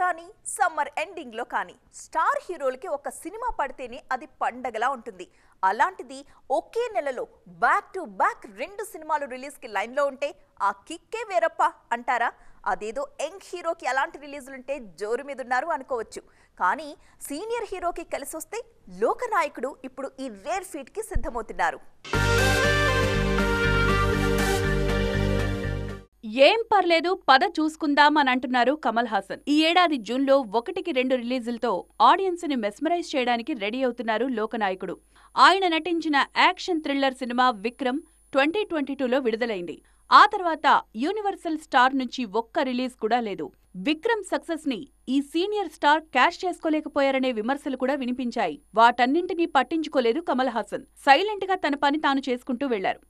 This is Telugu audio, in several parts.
కానీ సమ్మర్ ఎండింగ్ లో కానీ స్టార్ హీరోలకి ఒక సినిమా పడితేనే అది పండగలా ఉంటుంది. అలాంటిది ఒకే నెలలో బ్యాక్ టు బ్యాక్ 2 సినిమాలు రిలీజ్ కి లైన్ లో ఉంటే ఆ కిక్కే వేరప్ప అంటారా? అదేదో యంగ్ హీరోకి అలాంటి రిలీజులుంటే జోరు మీద ఉన్నారు అనుకోవచ్చు. కానీ సీనియర్ హీరోకి కలిసి వస్తే లోకనాయకుడు ఇప్పుడు ఈ రేర్ ఫీట్ కి సిద్ధమవుతున్నారు. ఏం పర్లేదు పద చూసుకుందాం అని అంటున్నారు కమల్ హాసన్. ఈ ఏడాది జూన్లో 1-2 రిలీజులతో ఆడియన్స్ ని మెస్మరైజ్ చేయడానికి రెడీ అవుతున్నారు లోకనాయకుడు. ఆయన నటించిన యాక్షన్ థ్రిల్లర్ సినిమా విక్రమ్ 2022లో విడుదలైంది. ఆ తర్వాత యూనివర్సల్ స్టార్ నుంచి ఒక్క రిలీజ్ కూడా లేదు. విక్రమ్ సక్సెస్ ని ఈ సీనియర్ స్టార్ క్యాష్ చేసుకోలేకపోయారనే విమర్శలు కూడా వినిపించాయి. వాటన్నింటినీ పట్టించుకోలేదు కమల్ హాసన్. సైలెంట్ గా తన పని తాను చేసుకుంటూ వెళ్లారు.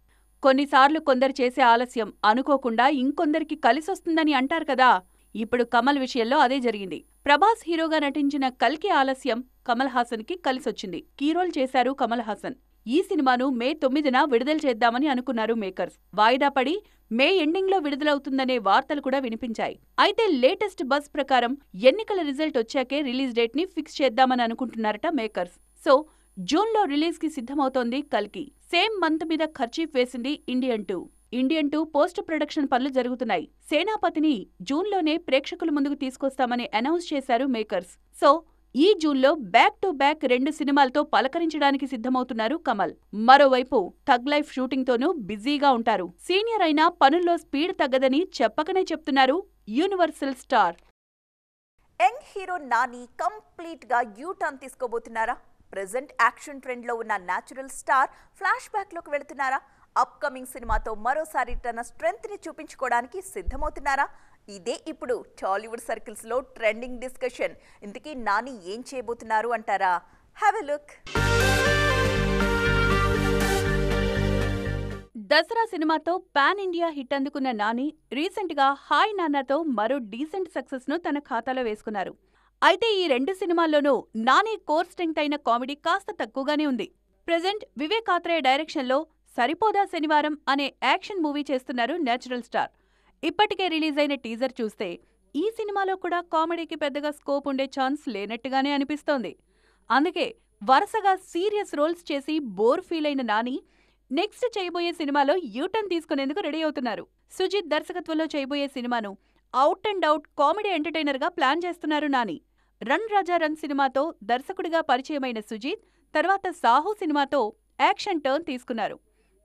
కొన్నిసార్లు కొందరు చేసే ఆలస్యం అనుకోకుండా ఇంకొందరికి కలిసొస్తుందని అంటారు కదా, ఇప్పుడు కమల్ విషయంలో అదే జరిగింది. ప్రభాస్ హీరోగా నటించిన కల్కి ఆలస్యం కమల్ హాసన్ కి కలిసొచ్చింది. కీరోల్ చేశారు కమల్ హాసన్. ఈ సినిమాను మే 9న విడుదల చేద్దామని అనుకున్నారు మేకర్స్. వాయిదా పడి మే ఎండింగ్ లో విడుదలవుతుందనే వార్తలు కూడా వినిపించాయి. అయితే లేటెస్ట్ బజ్ ప్రకారం ఎన్నికల రిజల్ట్ వచ్చాకే రిలీజ్ డేట్ ని ఫిక్స్ చేద్దామని అనుకుంటున్నారట మేకర్స్. సో జూన్లో రిలీజ్ కి సిద్ధమవుతోంది కల్కి. సేమ్ మంత్ మీద ఖర్చీఫ్ వేసింది ఇండియన్ 2 పోస్ట్ ప్రొడక్షన్ పనులు జరుగుతున్నాయి. సేనాపతిని జూన్లోనే ప్రేక్షకుల ముందుకు తీసుకొస్తామని అనౌన్స్ చేశారు మేకర్స్. సో ఈ జూన్లో బ్యాక్ టు బ్యాక్ 2 సినిమాలతో పలకరించడానికి సిద్ధమవుతున్నారు కమల్. మరోవైపు థగ్ లైఫ్ షూటింగ్ తోనూ బిజీగా ఉంటారు. సీనియర్ అయినా పనుల్లో స్పీడ్ తగ్గదని చెప్పకనే చెప్తున్నారు universal star. Young hero Nani complete గా యూ టర్న్ తీసుకోబోతున్నారా? ప్రెజెంట్ యాక్షన్ ట్రెండ్ లో ఉన్న న్యాచురల్ స్టార్ ఫ్లాష్ బ్యాక్ లోకి వెళుతున్నారా? అప్కమింగ్ సినిమాతో మరోసారి తన స్ట్రెంగ్త్ ని చూపించుకోవడానికి సిద్ధమవుతున్నారా? ఇదే ఇప్పుడు టాలీవుడ్ సర్కిల్స్ లో ట్రెండింగ్ డిస్కషన్. ఇంతకీ నాని ఏం చేయబోతున్నారు అంటారా? Have a look. దసరా సినిమాతో పాన్ ఇండియా హిట్ అందుకున్న నాని రీసెంట్ గా హాయ్ నాన్నతో మరో డీసెంట్ సక్సెస్ ను తన ఖాతాలో వేసుకున్నారు. అయితే ఈ 2 సినిమాల్లోనూ నాని కోర్ స్ట్రెంగ్త్ అయిన కామెడీ కాస్త తక్కువగానే ఉంది. ప్రెజెంట్ వివేక్ ఆత్రేయ డైరెక్షన్లో సరిపోదా శనివారం అనే యాక్షన్ మూవీ చేస్తున్నారు న్యాచురల్ స్టార్. ఇప్పటికే రిలీజ్ అయిన టీజర్ చూస్తే ఈ సినిమాలో కూడా కామెడీకి పెద్దగా స్కోప్ ఉండే ఛాన్స్ లేనట్టుగానే అనిపిస్తోంది. అందుకే వరుసగా సీరియస్ రోల్స్ చేసి బోర్ ఫీల్ అయిన నాని నెక్స్ట్ చేయబోయే సినిమాలో యూటర్న్ తీసుకునేందుకు రెడీ అవుతున్నారు. సుజిత్ దర్శకత్వంలో చేయబోయే సినిమాను out and out comedy entertainer గా ప్లాన్ చేస్తున్నారు నాని. రన్ రాజా రన్ సినిమాతో దర్శకుడిగా పరిచయమైన సుజిత్ తర్వాత సాహు సినిమాతో యాక్షన్ టర్న్ తీసుకున్నారు.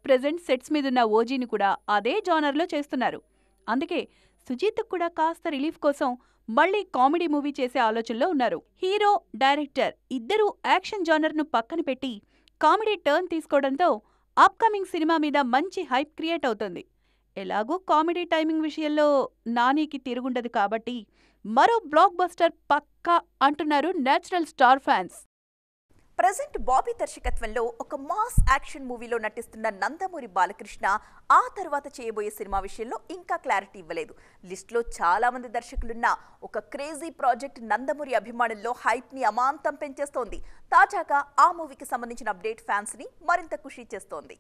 ప్రెజెంట్ సెట్స్ మీదున్న ఓజీని కూడా అదే జానర్లో చేస్తున్నారు. అందుకే సుజిత్ కూడా కాస్త రిలీఫ్ కోసం మళ్లీ కామెడీ మూవీ చేసే ఆలోచనలో ఉన్నారు. హీరో డైరెక్టర్ ఇద్దరూ యాక్షన్ జానర్ను పక్కన పెట్టి కామెడీ టర్న్ తీసుకోవడంతో అప్కమింగ్ సినిమా మీద మంచి హైప్ క్రియేట్ అవుతుంది. ఎలాగూ కామెడీ టైమింగ్ విషయంలో నానికి తిరుగుండదు కాబట్టి మరో బ్లాక్ బస్టర్ పక్కా అంటున్నారు natural star fans. Present Bobby దర్శకత్వంలో ఒక మాస్ యాక్షన్ మూవీలో నటిస్తున్న నందమూరి బాలకృష్ణ ఆ తర్వాత చేయబోయే సినిమా విషయంలో ఇంకా క్లారిటీ ఇవ్వలేదు. లిస్టులో చాలా మంది దర్శకులున్న ఒక క్రేజీ ప్రాజెక్ట్ నందమూరి అభిమానుల్లో హైప్ ని అమాంతం పెంచేస్తోంది. తాజాగా ఆ మూవీకి సంబంధించిన అప్డేట్ ఫ్యాన్స్ ని మరింత ఖుషి చేస్తోంది.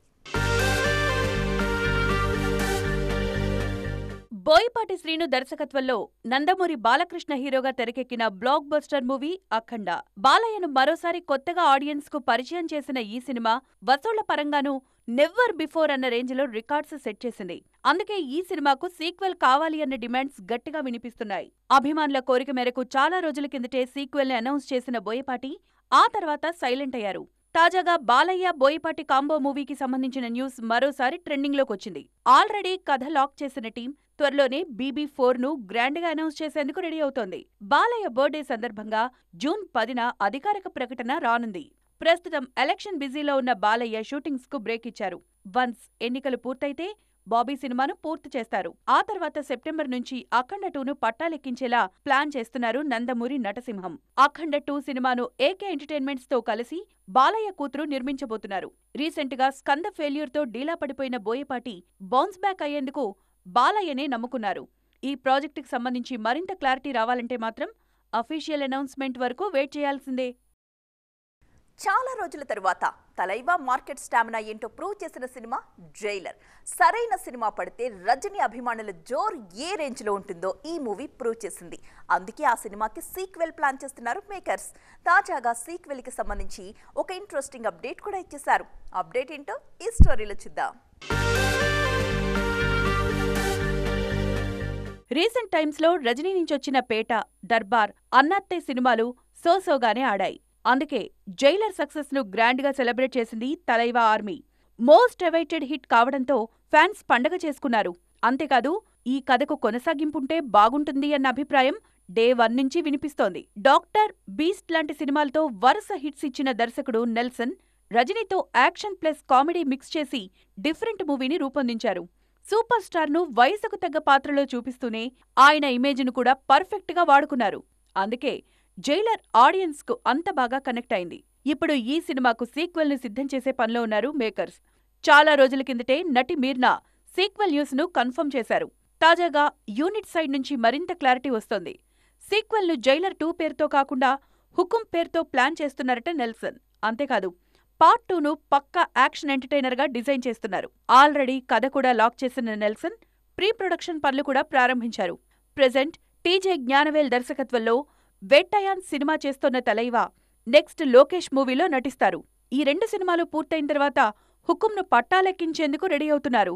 బోయపాటి శ్రీను దర్శకత్వంలో నందమూరి బాలకృష్ణ హీరోగా తెరకెక్కిన బ్లాక్ బస్టర్ మూవీ అఖండ. బాలయ్యను మరోసారి కొత్తగా ఆడియన్స్ కు పరిచయం చేసిన ఈ సినిమా వసూళ్ల పరంగానూ నెవర్ బిఫోర్ అన్న రేంజ్ లో రికార్డ్స్ సెట్ చేసింది. అందుకే ఈ సినిమాకు సీక్వెల్ కావాలి అన్న డిమాండ్స్ గట్టిగా వినిపిస్తున్నాయి. అభిమానుల కోరిక మేరకు చాలా రోజుల కిందటే సీక్వెల్ ని అనౌన్స్ చేసిన బోయపాటి ఆ తర్వాత సైలెంట్ అయ్యారు. తాజాగా బాలయ్య బోయపాటి కాంబో మూవీకి సంబంధించిన న్యూస్ మరోసారి ట్రెండింగ్ లోకి వచ్చింది. ఆల్రెడీ కథ లాక్ చేసిన టీం త్వరలోనే BB4ను గ్రాండ్ గా అనౌన్స్ చేసేందుకు రెడీ అవుతోంది. బాలయ్య బర్త్డే సందర్భంగా జూన్ 10న అధికారిక ప్రకటన రానుంది. ప్రస్తుతం ఎలక్షన్ బిజీలో ఉన్న బాలయ్య షూటింగ్స్ కు బ్రేక్ ఇచ్చారు. వన్స్ ఎన్నికలు పూర్తయితే బాబీ సినిమాను పూర్తి చేస్తారు. ఆ తర్వాత సెప్టెంబర్ నుంచి అఖండ 2ను పట్టాలెక్కించేలా ప్లాన్ చేస్తున్నారు నందమూరి నటసింహం. అఖండ 2 సినిమాను AK ఎంటర్టైన్మెంట్స్ తో కలిసి బాలయ్య కూతురు నిర్మించబోతున్నారు. రీసెంట్ గా స్కంద ఫెయిల్యూర్ తో డీలా పడిపోయిన బోయపాటి బౌన్స్ బ్యాక్ అయ్యేందుకు బాలయ్యనే నమ్ముకున్నారు. ఈ ప్రాజెక్టుకి సంబంధించి మరింత క్లారిటీ రావాలంటే మాత్రం అఫీషియల్ అనౌన్స్మెంట్ వరకు వెయిట్ చేయాల్సిందే. చాలా రోజుల తరువాత తలైవా మార్కెట్ స్టామినా ఏంటో ప్రూవ్ చేసిన సినిమా జైలర్. సరైన సినిమా పడితే రజనీ అభిమానుల జోర్ ఏ రేంజ్ లో ఉంటుందో ఈ మూవీ ప్రూవ్ చేసింది. అందుకే ఆ సినిమాకి సీక్వెల్ ప్లాన్ చేస్తున్నారు మేకర్స్. తాజాగా సీక్వెల్ కి సంబంధించి ఒక ఇంట్రెస్టింగ్ అప్డేట్ కూడా ఇచ్చేశారు. అప్డేట్ ఏంటో ఈ స్టోరీలో చూద్దాం. రీసెంట్ టైమ్స్ లో రజనీ నుంచి వచ్చిన పేట, దర్బార్, అన్నత్తే సినిమాలు సోసోగానే ఆడాయి. అందుకే జైలర్ సక్సెస్ ను గ్రాండ్ గా సెలబ్రేట్ చేసింది తలైవా ఆర్మీ. మోస్ట్ అవైటెడ్ హిట్ కావడంతో ఫ్యాన్స్ పండగ చేసుకున్నారు. అంతేకాదు ఈ కథకు కొనసాగింపుంటే బాగుంటుంది అన్న అభిప్రాయం డే 1 నుంచి వినిపిస్తోంది. డాక్టర్, బీస్ట్ లాంటి సినిమాలతో వరుస హిట్స్ ఇచ్చిన దర్శకుడు నెల్సన్ రజనీతో యాక్షన్ ప్లస్ కామెడీ మిక్స్ చేసి డిఫరెంట్ మూవీని రూపొందించారు. సూపర్ స్టార్ ను వయసుకు తగ్గ పాత్రలో చూపిస్తూనే ఆయన ఇమేజ్ ను కూడా పర్ఫెక్ట్ గా వాడుకున్నారు. అందుకే జైలర్ ఆడియన్స్ కు అంత బాగా కనెక్ట్ అయింది. ఇప్పుడు ఈ సినిమాకు సీక్వెల్ ని సిద్ధం చేసే పనిలో ఉన్నారు మేకర్స్. చాలా రోజుల కిందటే నటి మీర్నా సీక్వెల్ న్యూస్ ను కన్ఫర్మ్ చేశారు. తాజాగా యూనిట్ సైడ్ నుంచి మరింత క్లారిటీ వస్తోంది. సీక్వెల్ ను జైలర్ 2 పేరుతో కాకుండా హుకుం పేరుతో ప్లాన్ చేస్తున్నారట నెల్సన్. అంతేకాదు పార్ట్ 2 ను పక్కా యాక్షన్ ఎంటర్టైనర్ గా డిజైన్ చేస్తున్నారు. ఆల్రెడీ కథ కూడా లాక్ చేసిన నెల్సన్ ప్రీ ప్రొడక్షన్ పనులు కూడా ప్రారంభించారు. ప్రెజెంట్ టీజే జ్ఞానవేల్ దర్శకత్వంలో వేట్టయాన్ సినిమా చేస్తోన్న తలైవా నెక్స్ట్ లోకేష్ మూవీలో నటిస్తారు. ఈ 2 సినిమాలు పూర్తయిన తర్వాత హుకుంను పట్టాలెక్కించేందుకు రెడీ అవుతున్నారు.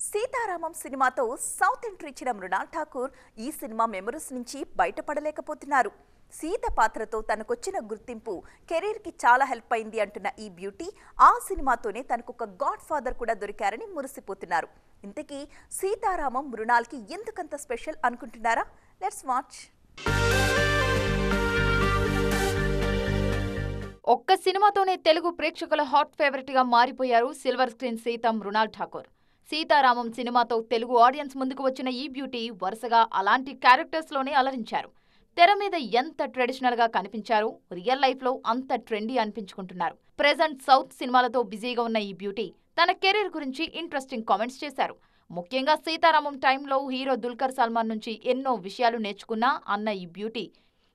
సీతారామం సినిమాతో సౌత్ ఎంట్రీ ఇచ్చిన మృణాల్ ఠాకూర్ ఈ సినిమా మెమరీస్ నుంచి బయటపడలేకపోతున్నారు. సీత పాత్రతో తనకొచ్చిన గుర్తింపు కెరీర్ కి చాలా హెల్ప్ అయింది అంటున్న ఈ బ్యూటీ ఆ సినిమాతోనే తనకొక గాడ్ ఫాదర్ కూడా దొరికారని మురిసిపోతున్నారు. ఇంతకీ సీతారామం మృణాల్ కి ఎందుకంత స్పెషల్ అనుకుంటున్నారా? Let's watch. ఒక్క సినిమాతోనే తెలుగు ప్రేక్షకుల హాట్ ఫేవరెట్ గా మారిపోయారు సిల్వర్ స్క్రీన్ సీత మృణాల్ ఠాకూర్. సీతారామం సినిమాతో తెలుగు ఆడియన్స్ ముందుకు వచ్చిన ఈ బ్యూటీ వరుసగా అలాంటి క్యారెక్టర్స్ లోనే అలరించారు. తెర మీద ఎంత ట్రెడిషనల్ గా కనిపించారు, రియల్ లైఫ్ లో అంత ట్రెండీ అనిపించుకుంటున్నారు. ప్రెజెంట్ సౌత్ సినిమాలతో బిజీగా ఉన్న ఈ బ్యూటీ తన కెరీర్ గురించి ఇంట్రెస్టింగ్ కామెంట్స్ చేశారు. ముఖ్యంగా సీతారామం టైంలో హీరో దుల్కర్ సల్మాన్ నుంచి ఎన్నో విషయాలు నేర్చుకున్నా అన్న ఈ బ్యూటీ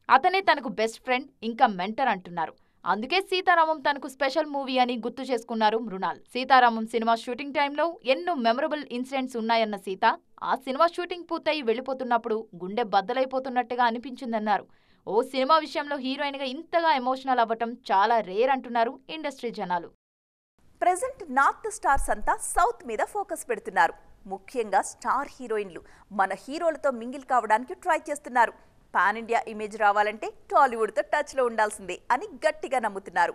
అతనే తనకు బెస్ట్ ఫ్రెండ్, ఇంకా మెంటర్ అంటున్నారు. అందుకే సీతారామం తనకు స్పెషల్ మూవీ అని గుర్తు చేసుకున్నారు మృణాల్. సీతారామం సినిమా షూటింగ్ టైంలో ఎన్నో మెమరబుల్ ఇన్సిడెంట్స్ ఉన్నాయన్న సీత ఆ సినిమా షూటింగ్ పూర్తయి వెళ్లిపోతున్నప్పుడు గుండె బద్దలైపోతున్నట్టుగా అనిపించిందన్నారు. ఓ సినిమా విషయంలో హీరోయిన్ గా ఇంతగా ఎమోషనల్ అవ్వటం చాలా రేర్ అంటున్నారు ఇండస్ట్రీ జనాలు. ప్రెజెంట్ నార్త్ స్టార్స్ అంతా సౌత్ మీద ఫోకస్ పెడుతున్నారు. ముఖ్యంగా స్టార్ హీరోయిన్లు మన హీరోలతో మింగిల్ కావడానికి ట్రై చేస్తున్నారు. పాన్ ఇండియా ఇమేజ్ రావాలంటే టాలీవుడ్తో టచ్లో ఉండాల్సిందే అని గట్టిగా నమ్ముతున్నారు.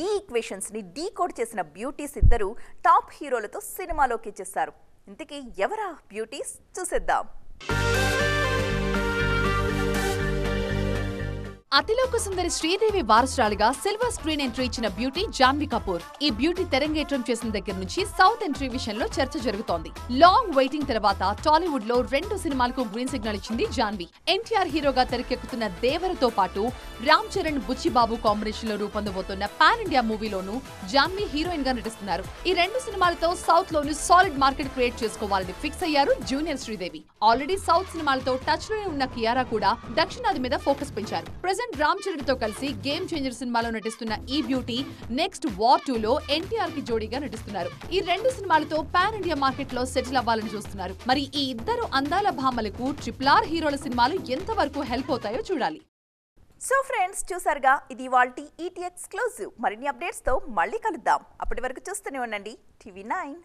ఈ ఈక్వేషన్స్ ని డీకోడ్ చేసిన బ్యూటీస్ ఇద్దరు టాప్ హీరోలతో సినిమాలోకి చేశారు. ఇంతకీ ఎవరా బ్యూటీస్ చూసేద్దాం. Athiloka Sundari Sridevi వారసురాలిగా silver screen entry ఇచ్చిన బ్యూటీ జాన్వీ కపూర్. ఈ బ్యూటీ తెరంగేట్రం చేసిన దగ్గర నుంచి సౌత్ ఎంట్రీ విషయంలో చర్చ జరుగుతోంది. లాంగ్ వెయిటింగ్ తర్వాత టాలీవుడ్ లో 2 సినిమాలకు గ్రీన్ సిగ్నల్ ఇచ్చింది జాన్వీ. ఎన్టీఆర్ హీరోగా తెరకెక్కుతున్న దేవరతో పాటు రామ్ చరణ్, బుచ్చిబాబు కాంబినేషన్ లో రూపొందబోతున్న పాన్ ఇండియా మూవీలోనూ జాన్వీ హీరోయిన్ గా నటిస్తున్నారు. ఈ 2 సినిమాలతో సౌత్ లోని సాలిడ్ మార్కెట్ క్రియేట్ చేసుకోవాలని ఫిక్స్ అయ్యారు జూనియర్ శ్రీదేవి. ఆల్రెడీ సౌత్ సినిమాలతో టచ్ లోనే ఉన్న కియారా కూడా దక్షిణాది మీద ఫోకస్ పెంచారు. రామ్ చరణ్ తో కలిసి గేమ్ చేంజర్ సినిమాలో నటిస్తున్న ఈ బ్యూటీ నెక్స్ట్ వార్ 2 లో ఎన్టీఆర్ కి జోడీగా నటిస్తున్నారు. ఈ 2 సినిమాలతో పాన్ ఇండియా మార్కెట్ లో సెటిల్ అవ్వాలని చూస్తున్నారు. మరి ఈ ఇద్దరు అందాల భామలకు RRR హీరోల సినిమాలు ఎంతవరకు హెల్ప్ అవుతాయో చూడాలి. సో ఫ్రెండ్స్, చూసారుగా, ఇది ఇవాల్టి ఈటీ ఎక్స్క్లూజివ్. మరిన్ని అప్డేట్స్ తో మళ్ళీ కలుద్దాం. అప్పటి వరకు చూస్తూనే ఉండండి TV9.